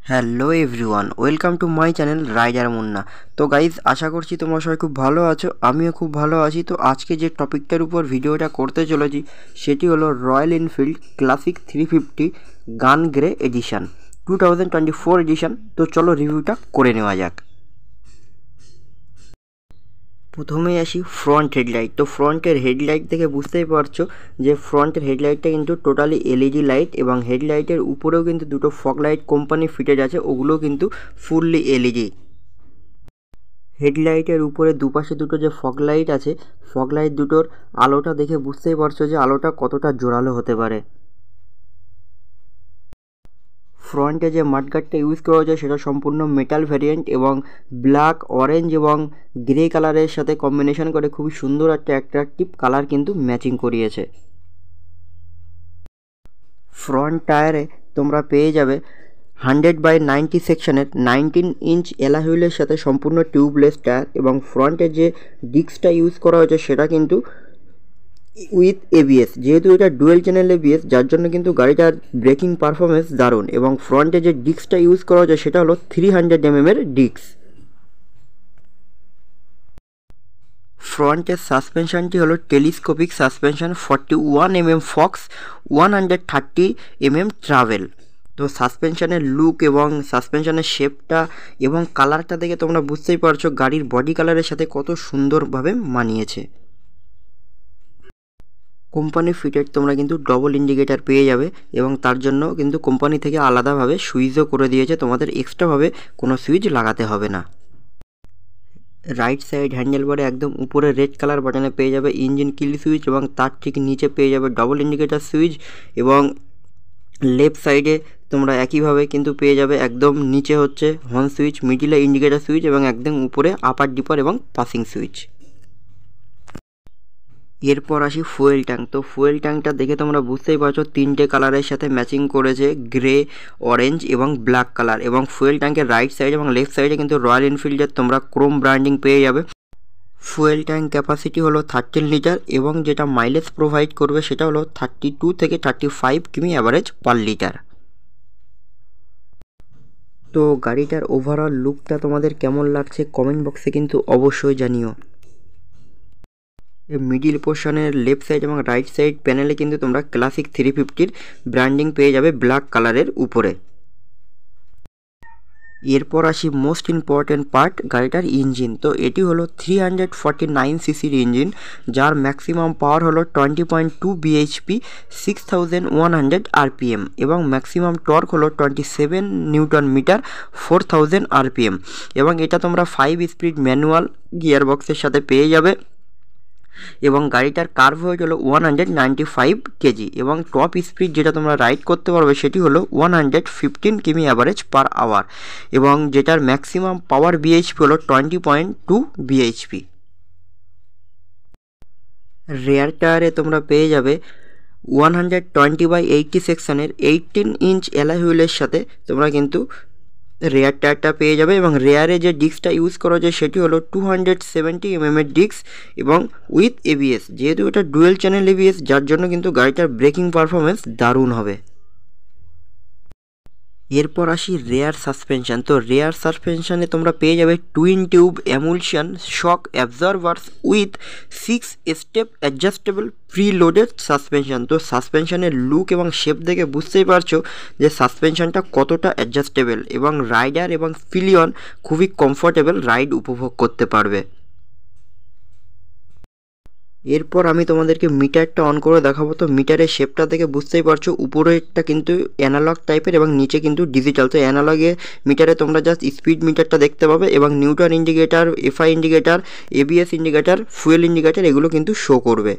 Hello everyone, welcome to my channel rider Munna. তো guys, আশা করছি তোমরা সবাই খুব ভালো আছো, আমিও খুব ভালো আছি। তো আজকে যে টপিকটার উপর ভিডিওটা করতে চলেছি সেটি হলো রয়্যাল এনফিল্ড ক্লাসিক 350 গান গ্রে এডিশন 2024 এডিশন। তো চলো রিভিউটা করে নেওয়া যাক। প্রথমেই আসি ফ্রন্ট হেডলাইট। তো ফ্রন্টের হেডলাইট থেকে বুঝতেই পারছো যে ফ্রন্টের হেডলাইটটা কিন্তু টোটালি এলইডি লাইট, এবং হেডলাইটের উপরেও কিন্তু দুটো ফগ লাইট কোম্পানি ফিটেড আছে, ওগুলো কিন্তু ফুললি এলইডি। হেডলাইটের উপরে দুপাশে দুটো যে ফগ লাইট আছে, ফগ লাইট দুটোর আলোটা দেখে বুঝতেই পারছো যে আলোটা কতটা জোরালো হতে পারে। ফ্রন্টে যে মাডগার্ডটা ইউজ করা হয়েছে সেটা সম্পূর্ণ মেটাল ভ্যারিয়েন্ট, এবং ব্ল্যাক, অরেঞ্জ এবং গ্রে কালারের সাথে কম্বিনেশন করে খুবই সুন্দর একটা অ্যাট্রাকটিভ কালার কিন্তু ম্যাচিং করিয়েছে। ফ্রন্ট টায়ারে তোমরা পেয়ে যাবে 100/90 সেকশনের 19 ইঞ্চ অ্যালয় হুইলের সাথে সম্পূর্ণ টিউবলেস টায়ার, এবং ফ্রন্টে যে ডিস্কটা ইউজ করা হয়েছে সেটা কিন্তু উইথ এবিএস। যেহেতু এটা ডুয়েল চ্যানেল এবিএস, যার জন্য কিন্তু গাড়িটার ব্রেকিং পারফরমেন্স দারুণ। এবং ফ্রন্টে যে ডিস্কটা ইউজ করা হয়েছে সেটা হলো 300 এর ডিস্ক। ফ্রন্টের সাসপেনশনটি হলো টেলিস্কোপিক সাসপেনশন, 41 ফক্স, 130 ট্রাভেল। তো সাসপেনশনের লুক এবং সাসপেনশনের শেপটা এবং কালারটা দেখে তোমরা বুঝতেই পারছো গাড়ির বডি কালারের সাথে কত সুন্দরভাবে মানিয়েছে। কোম্পানি ফিটেড তোমরা কিন্তু ডবল ইন্ডিকেটার পেয়ে যাবে, এবং তার জন্য কিন্তু কোম্পানি থেকে আলাদাভাবে সুইচও করে দিয়েছে, তোমাদের এক্সট্রাভাবে কোনো সুইচ লাগাতে হবে না। রাইট সাইড হ্যান্ডেলবারে একদম উপরে রেড কালার বাটনে পেয়ে যাবে ইঞ্জিন কিল সুইচ, এবং তার ঠিক নিচে পেয়ে যাবে ডবল ইন্ডিকেটার সুইচ, এবং লেফট সাইডে তোমরা একইভাবে কিন্তু পেয়ে যাবে একদম নিচে হচ্ছে হর্ন সুইচ, মিডিলে ইন্ডিকেটার সুইচ, এবং একদম উপরে আপার ডিপার এবং পাসিং সুইচ। এরপর আসি ফুয়েল ট্যাঙ্ক। তো ফুয়েল ট্যাঙ্কটা দেখে তোমরা বুঝতেই পারছো তিনটে কালারের সাথে ম্যাচিং করেছে, গ্রে, অরেঞ্জ এবং ব্ল্যাক কালার। এবং ফুয়েল ট্যাঙ্কের রাইট সাইড এবং লেফট সাইডে কিন্তু রয়্যাল এনফিল্ডের তোমরা ক্রোম ব্র্যান্ডিং পেয়ে যাবে। ফুয়েল ট্যাঙ্ক ক্যাপাসিটি হলো 13 লিটার, এবং যেটা মাইলেজ প্রোভাইড করবে সেটা হলো 32 থেকে 35 কিমি অ্যাভারেজ পার লিটার। তো গাড়িটার ওভারঅল লুকটা তোমাদের কেমন লাগছে কমেন্ট বক্সে কিন্তু অবশ্যই জানিও। মিডিল পোর্শনের লেফট সাইড এবং রাইট সাইড প্যানেলে কিন্তু তোমরা ক্লাসিক 350 ব্র্যান্ডিং পেয়ে যাবে ব্ল্যাক কালারের উপরে। এরপর আসি মোস্ট ইম্পর্ট্যান্ট পার্ট, গাড়িটার ইঞ্জিন। তো এটি হলো 349 সিসির ইঞ্জিন, যার ম্যাক্সিমাম পাওয়ার হলো 20.2 বিএইচপি, 6100 আরপিএম, এবং ম্যাক্সিমাম টর্ক হলো 27 নিউটন মিটার, 4000 আরপিএম। এবং এটা তোমরা 5 স্পিড ম্যানুয়াল গিয়ারবক্সের সাথে পেয়ে যাবে, এবং গাড়িটার কার্ভ ওয়েট হলো 195 কেজি, এবং টপ স্পিড যেটা তোমরা রাইড করতে পারবে সেটি হলো 115 কিমি অ্যাভারেজ পার আওয়ার, এবং যেটার ম্যাক্সিমাম পাওয়ার বিএইচপি হলো 20.2 বিএইচপি। রেয়ার টায়ারে তোমরা পেয়ে যাবে 120/80 সেকশনের 18 ইঞ্চ অ্যালয় হুইলের সাথে তোমরা কিন্তু রেয়ার টায়ারটা পেয়ে যাবে, এবং রেয়ারে যে ডিস্কটা ইউজ করা যায় সেটি হলো 270 এর ডিস্ক, এবং উইথ এবিএস। যেহেতু এটা ডুয়েল চ্যানেল এবিএস, যার জন্য কিন্তু গাড়িটার ব্রেকিং পারফরমেন্স দারুণ হবে। এরপর আসি রেয়ার সাসপেনশন। তো রেয়ার সাসপেনশনে তোমরা পেয়ে যাবে twin tube emulsion shock absorbers with 6 step adjustable preloaded suspension. তো সাসপেনশনের লুক এবং শেপ দেখে বুঝতেই পারছো যে সাসপেনশনটা কতটা অ্যাডজাস্টেবল, এবং রাইডার এবং পিলিয়ন খুবই কমফোর্টেবল রাইড উপভোগ করতে পারবে। এরপর আমি তোমাদেরকে মিটারটা অন করে দেখাবো। তো মিটারের শেপটা দেখে বুঝতেই পারছো উপরেরটা কিন্তু অ্যানালগ টাইপের, এবং নিচে কিন্তু ডিজিটাল। তো অ্যানালগে মিটারে তোমরা জাস্ট স্পিড মিটারটা দেখতে পাবে, এবং Newton indicator, FI indicator, ABS indicator, fuel indicator এগুলো কিন্তু শো করবে।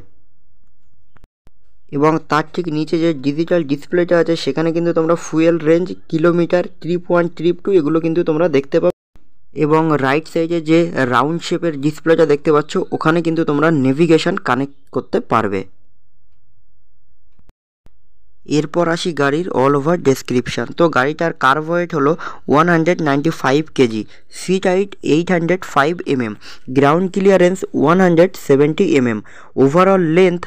এবং তার ঠিক নিচে যে ডিজিটাল ডিসপ্লেটা আছে সেখানে কিন্তু তোমরা fuel range, kilometre, trip 1, trip 2 এগুলো কিন্তু তোমরা দেখতে পাবে। এবং রাইট সাইডে যে রাউন্ড শেপের ডিসপ্লেটা দেখতে পাচ্ছ ওখানে কিন্তু তোমরা নেভিগেশন কানেক্ট করতে পারবে। এরপর আসি গাড়ির অল ওভার ডেসক্রিপশান। তো গাড়িটার কার্ভ ওয়েট হলো 195 kg, seat height 805 mm, ground clearance 170 mm, overall length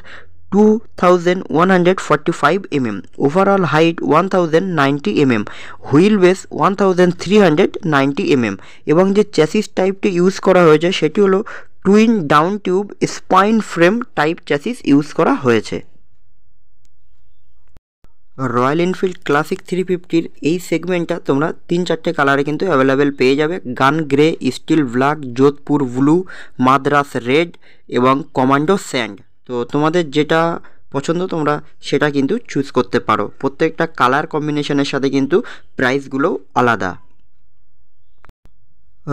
2145 mm, overall height 1090 mm, wheelbase 1390 mm এবং যে চ্যাসিস টাইপটি ইউজ করা হয়েছে সেটি হলো twin down tube spine frame type chassis use করা হয়েছে। রয়্যাল এনফিল্ড ক্লাসিক 350-র এই সেগমেন্টটা তোমরা 3-4টে কালারে কিন্তু অ্যাভেলেবেল পেয়ে যাবে। Gun grey, steel black, Jodhpur blue, Madras red এবং কমান্ডো স্যান্ড। তো তোমাদের যেটা পছন্দ তোমরা সেটা কিন্তু চুজ করতে পারো। প্রত্যেকটা কালার কম্বিনেশনের সাথে কিন্তু প্রাইসগুলো আলাদা।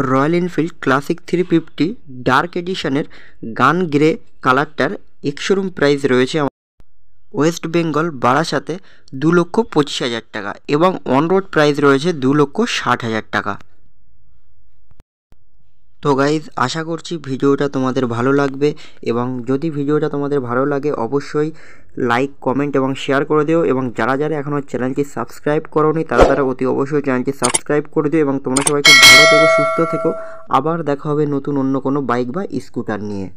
রয়্যাল এনফিল্ড ক্লাসিক 350 ডার্ক এডিশনের গান গ্রে কালারটার এক্স-শোরুম প্রাইস রয়েছে ওয়েস্ট বেঙ্গল বারাসাতে 2,25,000 টাকা এবং অন রোড প্রাইস রয়েছে 2,60,000 টাকা। তো গাইজ আশা করছি ভিডিওটা তোমাদের ভালো লাগবে এবং যদি ভিডিওটা তোমাদের ভালো লাগে অবশ্যই লাইক, কমেন্ট এবং শেয়ার করে দিও এবং যারা যারা এখনও চ্যানেলটি সাবস্ক্রাইব করোনি তারা অতি অবশ্যই চ্যানেলটি সাবস্ক্রাইব করে দিও এবং তোমরা সবাই খুব ভালো থেকো, সুস্থ থেকো। আবার দেখা হবে নতুন অন্য কোনো বাইক বা স্কুটার নিয়ে।